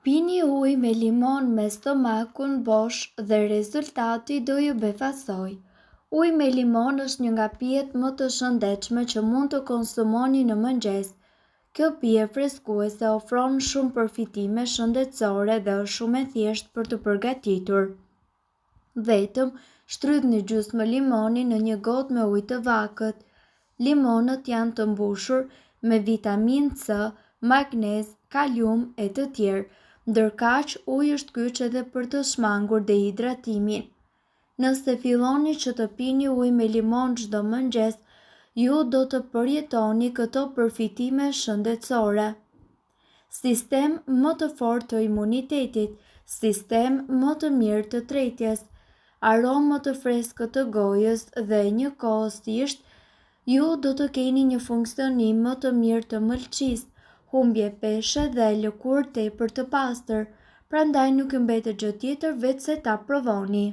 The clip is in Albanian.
Pini ujë me limon me stomakun bosh dhe rezultati do ju befasoj. Uji me limon është një nga pijet më të shëndetshme që mund të konsumoni në mëngjes. Kjo pije freskuese ofron shumë përfitime shëndetësore dhe është shumë e thjeshtë për të përgatitur. Vetëm shtrydhni gjysmë limoni në një gotë me ujë të vakët. Limonët janë të mbushur me vitaminë C, magnez, kalium e të tjerë, ndërkaq uji është kyç edhe për të shmangur dehidratimin. Nëse filloni që të pini ujë me limon çdo mëngjes, ju do të përjetoni këto përfitime shëndetësore. Sistem më të fortë të imunitetit, sistem më të mirë të tretjes, aromë të freskët të gojës dhe njëkohësisht ju do të keni një funksionim më të mirë të mëlçisë, humbje peshe dhe lëkurë tepër të pastër, prandaj nuk ju mbetet gjë tjetër veç se ta provoni.